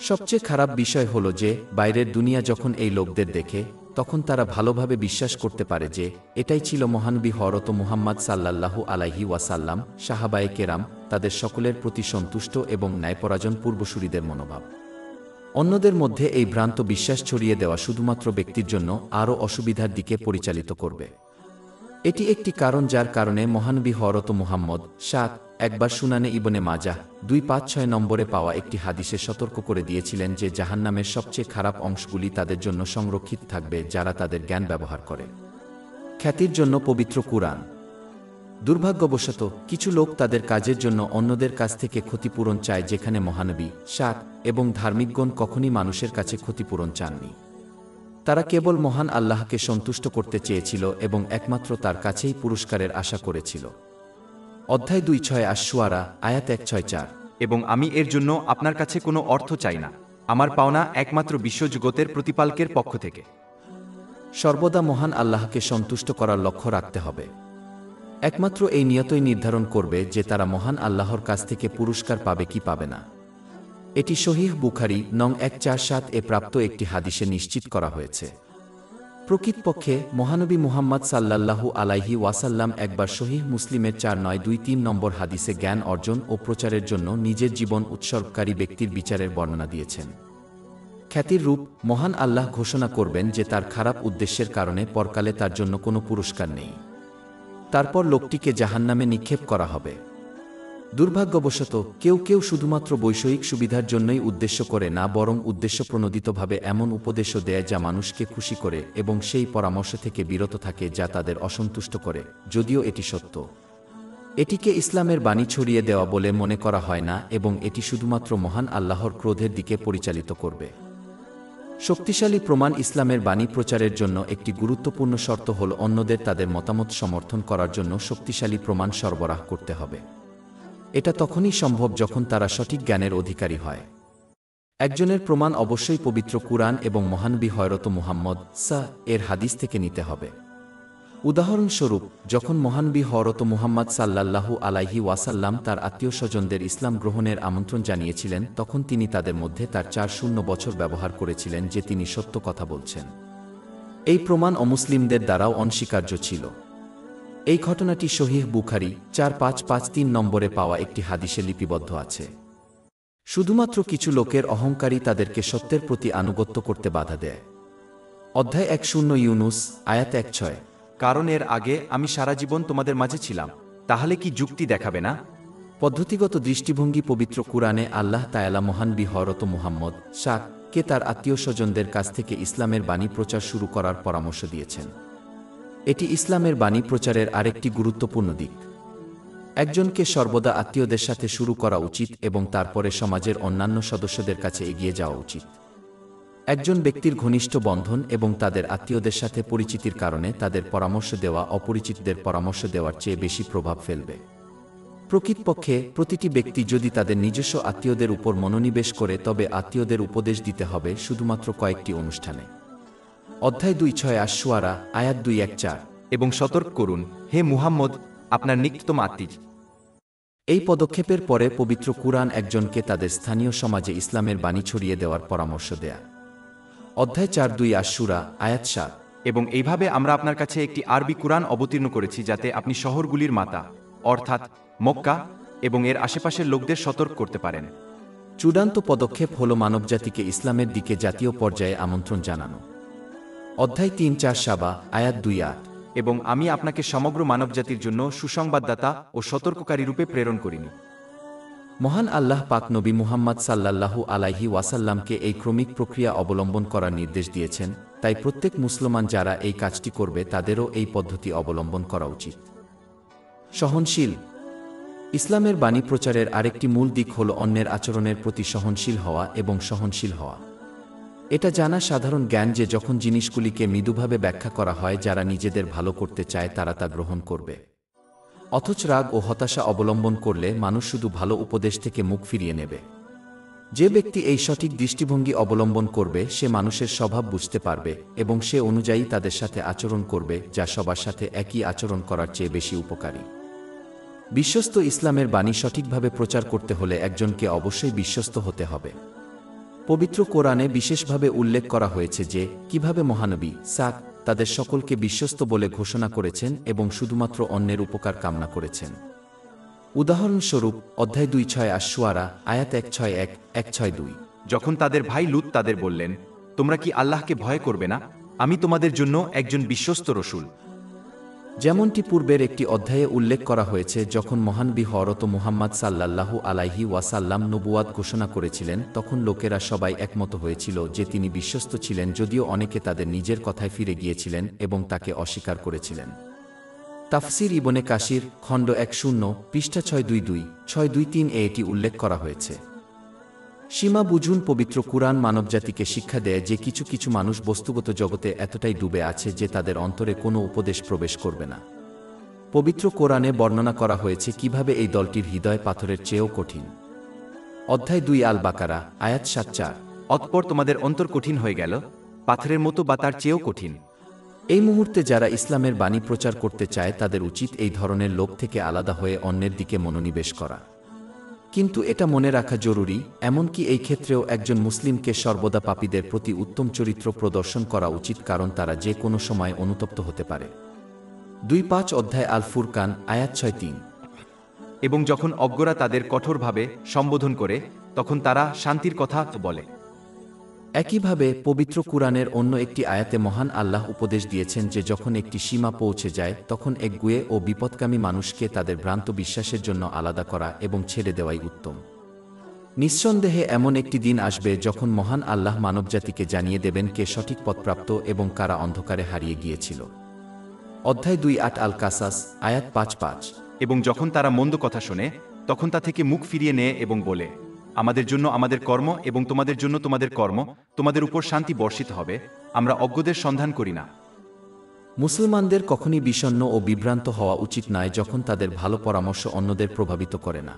সবচেয়ে খারাপ বিষয় হল যে বাইরের দুনিয়া যখন এই লোকদের দেখে, তখন তারা ভালোভাবে বিশ্বাস করতে পারে যে এটাই ছিল মহানবী হযরত মুহাম্মদ সাল্লাল্লাহু আলাইহি ওয়াসাল্লাম, সাহাবায়ে কেরাম, তাদের সকলের প্রতি সন্তুষ্ট এবং ন্যায়পরায়ণ পূর্বসূরীদের মনোভাব। অন্যদের মধ্যে এই ভ্রান্ত বিশ্বাস ছড়িয়ে দেওয়া শুধুমাত্র ব্যক্তির জন্য আরও অসুবিধার দিকে পরিচালিত করবে। এটি একটি কারণ যার কারণে মহানবী হযরত মুহাম্মদ একবার সুনানে ইবনে মাজাহ 256 নম্বরে পাওয়া একটি হাদিসে সতর্ক করে দিয়েছিলেন যে জাহান্নামের সবচেয়ে খারাপ অংশগুলি তাদের জন্য সংরক্ষিত থাকবে যারা তাদের জ্ঞান ব্যবহার করে খ্যাতির জন্য পবিত্র কুরআন। দুর্ভাগ্যবশত কিছু লোক তাদের কাজের জন্য অন্যদের কাছ থেকে ক্ষতিপূরণ চায়, যেখানে মহানবী এবং ধার্মিকগণ কখনই মানুষের কাছে ক্ষতিপূরণ চাননি। তারা কেবল মহান আল্লাহকে সন্তুষ্ট করতে চেয়েছিল এবং একমাত্র তার কাছেই পুরস্কারের আশা করেছিল। অধ্যায় 26 আশ-শুআরা আয়াত 164। এবং আমি এর জন্য আপনার কাছে কোনো অর্থ চাই না, আমার পাওনা একমাত্র বিশ্বজগতের প্রতিপালকের পক্ষ থেকে। সর্বদা মহান আল্লাহকে সন্তুষ্ট করার লক্ষ্য রাখতে হবে। একমাত্র এই নিয়তই নির্ধারণ করবে যে তারা মহান আল্লাহর কাছ থেকে পুরস্কার পাবে কি পাবে না। এটি সহিহ বুখারী নং 147 এ প্রাপ্ত একটি হাদিসে নিশ্চিত করা হয়েছে। প্রকৃতপক্ষে মহানবী মুহাম্মদ সাল্লাল্লাহু আলাইহি ওয়াসাল্লাম একবার সহিহ মুসলিমের 4923 নম্বর হাদিসে জ্ঞান অর্জন ও প্রচারের জন্য নিজের জীবন উৎসর্গকারী ব্যক্তির বিচারের বর্ণনা দিয়েছেন। খ্যাতির রূপ মহান আল্লাহ ঘোষণা করবেন যে তার খারাপ উদ্দেশ্যের কারণে পরকালে তার জন্য কোনো পুরস্কার নেই। তারপর লোকটিকে জাহান্নামে নিক্ষেপ করা হবে। দুর্ভাগ্যবশত কেউ কেউ শুধুমাত্র বৈষয়িক সুবিধার জন্যই উদ্দেশ্য করে না, বরং উদ্দেশ্যপ্রণোদিতভাবে এমন উপদেশও দেয় যা মানুষকে খুশি করে এবং সেই পরামর্শ থেকে বিরত থাকে যা তাদের অসন্তুষ্ট করে, যদিও এটি সত্য। এটিকে ইসলামের বাণী ছড়িয়ে দেওয়া বলে মনে করা হয় না এবং এটি শুধুমাত্র মহান আল্লাহর ক্রোধের দিকে পরিচালিত করবে। শক্তিশালী প্রমাণ ইসলামের বাণী প্রচারের জন্য একটি গুরুত্বপূর্ণ শর্ত হল অন্যদের তাদের মতামত সমর্থন করার জন্য শক্তিশালী প্রমাণ সরবরাহ করতে হবে। এটা তখনই সম্ভব যখন তারা সঠিক জ্ঞানের অধিকারী হয়। একজনের প্রমাণ অবশ্যই পবিত্র কুরআন এবং মহানবী হযরত মুহাম্মদ এর হাদিস থেকে নিতে হবে। উদাহরণস্বরূপ, যখন মহানবী হযরত মুহাম্মদ সাল্লাল্লাহু আলাইহি ওয়াসাল্লাম তার আত্মীয়স্বজনদের ইসলাম গ্রহণের আমন্ত্রণ জানিয়েছিলেন, তখন তিনি তাদের মধ্যে তার 4 বছর ব্যবহার করেছিলেন যে তিনি সত্য কথা বলছেন। এই প্রমাণ অমুসলিমদের দ্বারাও অনস্বীকার্য ছিল। এই ঘটনাটি সহিহ বুখারী 4553 নম্বরে পাওয়া একটি হাদিসে লিপিবদ্ধ আছে। শুধুমাত্র কিছু লোকের অহংকারী তাদেরকে সত্যের প্রতি আনুগত্য করতে বাধা দেয়। অধ্যায় 10 ইউনুস আয়াত 16। কারণ এর আগে আমি সারা জীবন তোমাদের মাঝে ছিলাম, তাহলে কি যুক্তি দেখাবে না? পদ্ধতিগত দৃষ্টিভঙ্গি পবিত্র কুরআনে আল্লাহ তাআলা মহানবী হযরত মুহাম্মদ কে তার আত্মীয়স্বজনদের কাছ থেকে ইসলামের বাণী প্রচার শুরু করার পরামর্শ দিয়েছেন। এটি ইসলামের বাণী প্রচারের আরেকটি গুরুত্বপূর্ণ দিক। একজনকে সর্বদা আত্মীয়দের সাথে শুরু করা উচিত এবং তারপরে সমাজের অন্যান্য সদস্যদের কাছে এগিয়ে যাওয়া উচিত। একজন ব্যক্তির ঘনিষ্ঠ বন্ধন এবং তাদের আত্মীয়দের সাথে পরিচিতির কারণে তাদের পরামর্শ দেওয়া অপরিচিতদের পরামর্শ দেওয়ার চেয়ে বেশি প্রভাব ফেলবে। প্রকৃতপক্ষে প্রতিটি ব্যক্তি যদি তাদের নিজস্ব আত্মীয়দের উপর মনোনিবেশ করে, তবে আত্মীয়দের উপদেশ দিতে হবে শুধুমাত্র কয়েকটি অনুষ্ঠানে। অধ্যায় 26 আশ-শুআরা আয়াত 214। এবং সতর্ক করুন, হে মুহাম্মদ, আপনার নিকটতম আত্মীয় এই পদক্ষেপের পরে পবিত্র কুরআন একজনকে তাদের স্থানীয় সমাজে ইসলামের বাণী ছড়িয়ে দেওয়ার পরামর্শ দেয়া। অধ্যায় 4-2 আশ-শূরা, আয়াত 7। এবং এইভাবে আমরা আপনার কাছে একটি আরবি কুরআন অবতীর্ণ করেছি যাতে আপনি শহরগুলির মাতা অর্থাৎ মক্কা এবং এর আশেপাশের লোকদের সতর্ক করতে পারেন। চূড়ান্ত পদক্ষেপ হল মানবজাতিকে ইসলামের দিকে জাতীয় পর্যায়ে আমন্ত্রণ জানানো। অধ্যায় 3-4 সাবা, আয়াত 2-8। এবং আমি আপনাকে সমগ্র মানবজাতির জন্য সুসংবাদদাতা ও সতর্ককারী রূপে প্রেরণ করিনি। মহান আল্লাহ পাক নবী মুহাম্মদ সাল্লাল্লাহু আলাইহি ওয়াসাল্লামকে এই ক্রমিক প্রক্রিয়া অবলম্বন করার নির্দেশ দিয়েছেন, তাই প্রত্যেক মুসলমান যারা এই কাজটি করবে তাদেরও এই পদ্ধতি অবলম্বন করা উচিত। সহনশীল। ইসলামের বাণী প্রচারের আরেকটি মূল দিক হল অন্যের আচরণের প্রতি সহনশীল হওয়া এবং সহনশীল হওয়া। এটা জানা সাধারণ জ্ঞান যে যখন জিনিসগুলিকে মৃদুভাবে ব্যাখ্যা করা হয়, যারা নিজেদের ভালো করতে চায় তারা তা গ্রহণ করবে। অথচ রাগ ও হতাশা অবলম্বন করলে মানুষ শুধু ভালো উপদেশ থেকে মুখ ফিরিয়ে নেবে। যে ব্যক্তি এই সঠিক দৃষ্টিভঙ্গি অবলম্বন করবে সে মানুষের স্বভাব বুঝতে পারবে এবং সে অনুযায়ী তাদের সাথে আচরণ করবে, যা সবার সাথে একই আচরণ করার চেয়ে বেশি উপকারী। বিশ্বস্ত। ইসলামের বাণী সঠিকভাবে প্রচার করতে হলে একজনকে অবশ্যই বিশ্বস্ত হতে হবে। পবিত্র কোরআনে বিশেষভাবে উল্লেখ করা হয়েছে যে কিভাবে মহানবী সাক তাদের সকলকে বিশ্বস্ত বলে ঘোষণা করেছেন এবং শুধুমাত্র অন্যের উপকার কামনা করেছেন। উদাহরণস্বরূপ অধ্যায় 2-6 আশ-শুআরা, আয়াত 161-162। যখন তাদের ভাই লূত তাদের বললেন, তোমরা কি আল্লাহকে ভয় করবে না? আমি তোমাদের জন্য একজন বিশ্বস্ত রসূল। যেমনটি পূর্বের একটি অধ্যায়ে উল্লেখ করা হয়েছে, যখন মহানবী হযরত মুহাম্মদ সাল্লাল্লাহু আলাইহি ওয়াসাল্লাম নবুয়াত ঘোষণা করেছিলেন তখন লোকেরা সবাই একমত হয়েছিল যে তিনি বিশ্বস্ত ছিলেন, যদিও অনেকে তাদের নিজের কথায় ফিরে গিয়েছিলেন এবং তাকে অস্বীকার করেছিলেন। তাফসির ইবনে কাসির, খণ্ড 10, পৃষ্ঠা 622-623 এ এটি উল্লেখ করা হয়েছে। সীমা বুঝুন। পবিত্র কুরআন মানবজাতিকে শিক্ষা দেয় যে কিছু কিছু মানুষ বস্তুগত জগতে এতটাই ডুবে আছে যে তাদের অন্তরে কোনো উপদেশ প্রবেশ করবে না। পবিত্র কোরআনে বর্ণনা করা হয়েছে কিভাবে এই দলটির হৃদয় পাথরের চেয়েও কঠিন। অধ্যায় 2 আল বাকারা, আয়াত 7-4। অতঃপর তোমাদের অন্তর কঠিন হয়ে গেল, পাথরের মতো বা তার চেয়েও কঠিন। এই মুহূর্তে যারা ইসলামের বাণী প্রচার করতে চায় তাদের উচিত এই ধরনের লোক থেকে আলাদা হয়ে অন্যের দিকে মনোনিবেশ করা। কিন্তু এটা মনে রাখা জরুরি, এমনকি এই ক্ষেত্রেও একজন মুসলিমকে সর্বদা পাপীদের প্রতি উত্তম চরিত্র প্রদর্শন করা উচিত, কারণ তারা যে কোনো সময় অনুতপ্ত হতে পারে। 2-5 অধ্যায় আল ফুরকান, আয়াত 6-3। এবং যখন অজ্ঞরা তাদের কঠোরভাবে সম্বোধন করে তখন তারা শান্তির কথা বলে। একইভাবে পবিত্র কুরআনের অন্য একটি আয়াতে মহান আল্লাহ উপদেশ দিয়েছেন যে যখন একটি সীমা পৌঁছে যায় তখন একগুঁয়ে ও বিপদকামী মানুষকে তাদের ভ্রান্ত বিশ্বাসের জন্য আলাদা করা এবং ছেড়ে দেওয়াই উত্তম। নিঃসন্দেহে এমন একটি দিন আসবে যখন মহান আল্লাহ মানবজাতিকে জানিয়ে দেবেন কে সঠিক পথপ্রাপ্ত এবং কারা অন্ধকারে হারিয়ে গিয়েছিল। অধ্যায় 2-8 আল কাসাস, আয়াত 5-5। এবং যখন তারা মন্দ কথা শোনে তখন তা থেকে মুখ ফিরিয়ে নেয় এবং বলে, আমাদের জন্য আমাদের কর্ম এবং তোমাদের জন্য তোমাদের কর্ম, তোমাদের উপর শান্তি বর্ষিত হবে, আমরা অজ্ঞদের সন্ধান করি না। মুসলমানদের কখনই বিষণ্ণ ও বিভ্রান্ত হওয়া উচিত নয় যখন তাদের ভালো পরামর্শ অন্যদের প্রভাবিত করে না।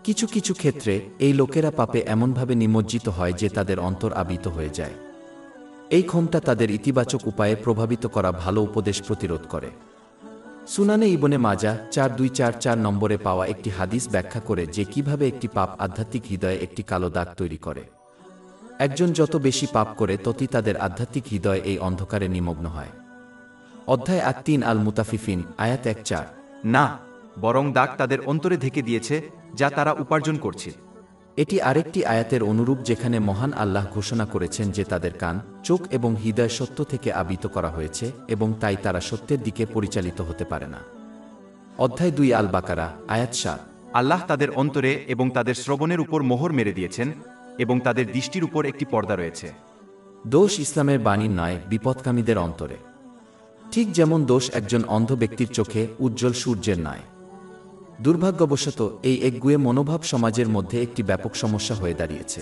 কিছু কিছু ক্ষেত্রে এই লোকেরা পাপে এমনভাবে নিমজ্জিত হয় যে তাদের অন্তর আবৃত হয়ে যায়। এই ক্ষমতা তাদের ইতিবাচক উপায়ে প্রভাবিত করা ভালো উপদেশ প্রতিরোধ করে। সুনানে ইবনে মাজাহ 4244 নম্বরে পাওয়া একটি হাদিস ব্যাখ্যা করে যে কিভাবে একটি পাপ আধ্যাত্মিক হৃদয়ে একটি কালো দাগ তৈরি করে। একজন যত বেশি পাপ করে ততই তাদের আধ্যাত্মিক হৃদয় এই অন্ধকারে নিমগ্ন হয়। অধ্যায় 3 আল মুতাফিফিন, আয়াত 1-4। না, বরং দাগ তাদের অন্তরে ঢেকে দিয়েছে যা তারা উপার্জন করছে। এটি আরেকটি আয়াতের অনুরূপ যেখানে মহান আল্লাহ ঘোষণা করেছেন যে তাদের কান, চোখ এবং হৃদয় সত্য থেকে আবৃত করা হয়েছে এবং তাই তারা সত্যের দিকে পরিচালিত হতে পারে না। অধ্যায় 2 আল বাকারা, আয়াত 7। আল্লাহ তাদের অন্তরে এবং তাদের শ্রবণের উপর মোহর মেরে দিয়েছেন এবং তাদের দৃষ্টির উপর একটি পর্দা রয়েছে। দোষ ইসলামের বাণীর নয়, বিপদকামীদের অন্তরে। ঠিক যেমন দোষ একজন অন্ধ ব্যক্তির চোখে, উজ্জ্বল সূর্যের নয়। দুর্ভাগ্যবশত এই একগুঁয়ে মনোভাব সমাজের মধ্যে একটি ব্যাপক সমস্যা হয়ে দাঁড়িয়েছে।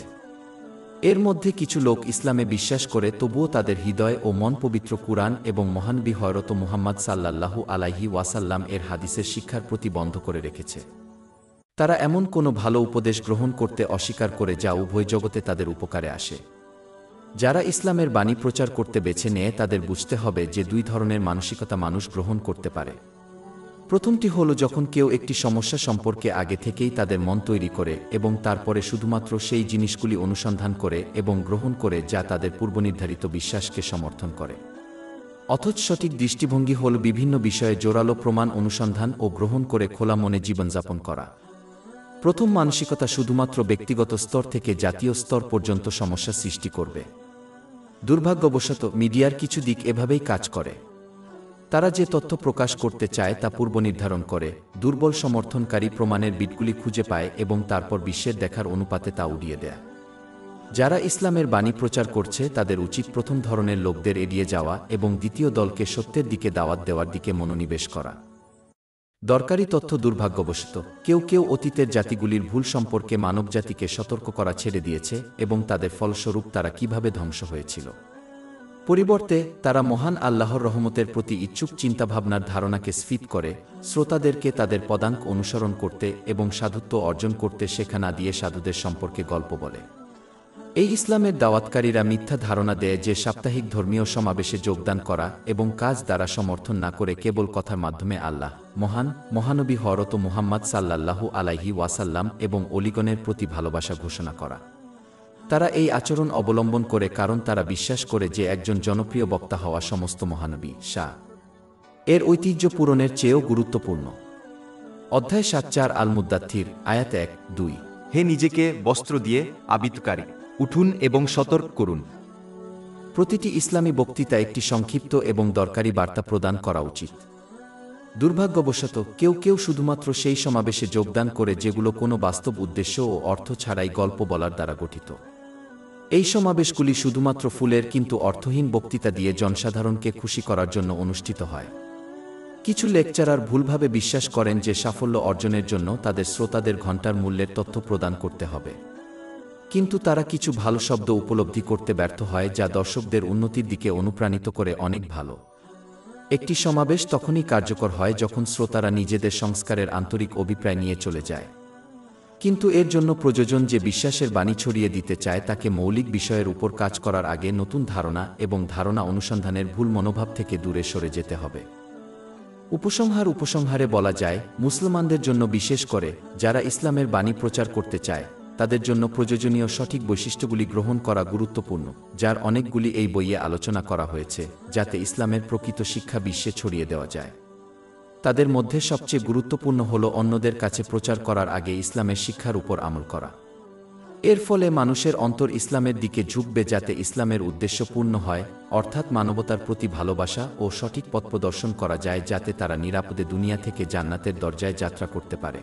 এর মধ্যে কিছু লোক ইসলামে বিশ্বাস করে তবুও তাদের হৃদয় ও মন পবিত্র কুরআন এবং মহানবী হযরত মুহাম্মদ সাল্লাল্লাহু আলাইহি ওয়াসাল্লাম এর হাদিসের শিক্ষার প্রতি বন্ধ করে রেখেছে। তারা এমন কোনো ভালো উপদেশ গ্রহণ করতে অস্বীকার করে যা উভয় জগতে তাদের উপকারে আসে। যারা ইসলামের বাণী প্রচার করতে বেছে নেয় তাদের বুঝতে হবে যে দুই ধরনের মানসিকতা মানুষ গ্রহণ করতে পারে। প্রথমটি হলো যখন কেউ একটি সমস্যা সম্পর্কে আগে থেকেই তাদের মন তৈরি করে এবং তারপরে শুধুমাত্র সেই জিনিসগুলি অনুসন্ধান করে এবং গ্রহণ করে যা তাদের পূর্বনির্ধারিত বিশ্বাসকে সমর্থন করে। অথচ সঠিক দৃষ্টিভঙ্গি হল বিভিন্ন বিষয়ে জোরালো প্রমাণ অনুসন্ধান ও গ্রহণ করে খোলা মনে জীবনযাপন করা। প্রথম মানসিকতা শুধুমাত্র ব্যক্তিগত স্তর থেকে জাতীয় স্তর পর্যন্ত সমস্যা সৃষ্টি করবে। দুর্ভাগ্যবশত মিডিয়ার কিছু দিক এভাবেই কাজ করে। তারা যে তথ্য প্রকাশ করতে চায় তা পূর্বনির্ধারণ করে, দুর্বল সমর্থনকারী প্রমাণের বিটগুলি খুঁজে পায় এবং তারপর বিশ্বের দেখার অনুপাতে তা উড়িয়ে দেয়। যারা ইসলামের বাণী প্রচার করছে তাদের উচিত প্রথম ধরনের লোকদের এড়িয়ে যাওয়া এবং দ্বিতীয় দলকে সত্যের দিকে দাওয়াত দেওয়ার দিকে মনোনিবেশ করা। দরকারি তথ্য দুর্ভাগ্যবশত কেউ কেউ অতীতের জাতিগুলির ভুল সম্পর্কে মানবজাতিকে সতর্ক করা ছেড়ে দিয়েছে এবং তাদের ফলস্বরূপ তারা কিভাবে ধ্বংস হয়েছিল। পরিবর্তে তারা মহান আল্লাহর রহমতের প্রতি ইচ্ছুক চিন্তাভাবনার ধারণাকে স্ফীত করে, শ্রোতাদেরকে তাদের পদাঙ্ক অনুসরণ করতে এবং সাধুত্ব অর্জন করতে শেখা না দিয়ে সাধুদের সম্পর্কে গল্প বলে। এই ইসলামের দাওয়াতকারীরা মিথ্যা ধারণা দেয় যে সাপ্তাহিক ধর্মীয় সমাবেশে যোগদান করা এবং কাজ দ্বারা সমর্থন না করে কেবল কথার মাধ্যমে আল্লাহ, মহানবী হযরত মুহাম্মদ সাল্লাল্লাহু আলাইহি ওয়াসাল্লাম এবং অলিগণের প্রতি ভালোবাসা ঘোষণা করা। তারা এই আচরণ অবলম্বন করে কারণ তারা বিশ্বাস করে যে একজন জনপ্রিয় বক্তা হওয়া সমস্ত মহানবী এর ঐতিহ্য পূরণের চেয়েও গুরুত্বপূর্ণ। অধ্যায় ৭ আল মুদ্দাথির, আয়াত ১-২। হে নিজেকে বস্ত্র দিয়ে আবৃতকারী, উঠুন এবং সতর্ক করুন। প্রতিটি ইসলামী বক্তৃতা একটি সংক্ষিপ্ত এবং দরকারি বার্তা প্রদান করা উচিত। দুর্ভাগ্যবশত কেউ কেউ শুধুমাত্র সেই সমাবেশে যোগদান করে যেগুলো কোনো বাস্তব উদ্দেশ্য ও অর্থ ছাড়াই গল্প বলার দ্বারা গঠিত। এই সমাবেশগুলি শুধুমাত্র ফুলের কিন্তু অর্থহীন বক্তৃতা দিয়ে জনসাধারণকে খুশি করার জন্য অনুষ্ঠিত হয়। কিছু লেকচারার ভুলভাবে বিশ্বাস করেন যে সাফল্য অর্জনের জন্য তাদের শ্রোতাদের ঘণ্টার মূল্যের তথ্য প্রদান করতে হবে, কিন্তু তারা কিছু ভালো শব্দ উপলব্ধি করতে ব্যর্থ হয় যা দর্শকদের উন্নতির দিকে অনুপ্রাণিত করে। অনেক ভালো একটি সমাবেশ তখনই কার্যকর হয় যখন শ্রোতারা নিজেদের সংস্কারের আন্তরিক অভিপ্রায় নিয়ে চলে যায়, কিন্তু এর জন্য প্রয়োজন যে বিশ্বাসের বাণী ছড়িয়ে দিতে চায় তাকে মৌলিক বিষয়ের উপর কাজ করার আগে নতুন ধারণা এবং ধারণা অনুসন্ধানের ভুল মনোভাব থেকে দূরে সরে যেতে হবে। উপসংহারে বলা যায়, মুসলমানদের জন্য, বিশেষ করে যারা ইসলামের বাণী প্রচার করতে চায়, তাদের জন্য প্রয়োজনীয় সঠিক বৈশিষ্ট্যগুলি গ্রহণ করা গুরুত্বপূর্ণ, যার অনেকগুলি এই বইয়ে আলোচনা করা হয়েছে, যাতে ইসলামের প্রকৃত শিক্ষা বিশ্বে ছড়িয়ে দেওয়া যায়। তাদের মধ্যে সবচেয়ে গুরুত্বপূর্ণ হল অন্যদের কাছে প্রচার করার আগে ইসলামের শিক্ষার উপর আমল করা। এর ফলে মানুষের অন্তর ইসলামের দিকে ঝুঁকবে যাতে ইসলামের উদ্দেশ্য পূর্ণ হয়, অর্থাৎ মানবতার প্রতি ভালোবাসা ও সঠিক পথ প্রদর্শন করা যায় যাতে তারা নিরাপদে দুনিয়া থেকে জান্নাতের দরজায় যাত্রা করতে পারে।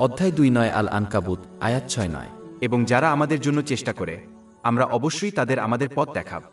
অধ্যায় ২ আল আনকাবুত, আয়াত ৬। এবং যারা আমাদের জন্য চেষ্টা করে, আমরা অবশ্যই তাদের আমাদের পথ দেখাব।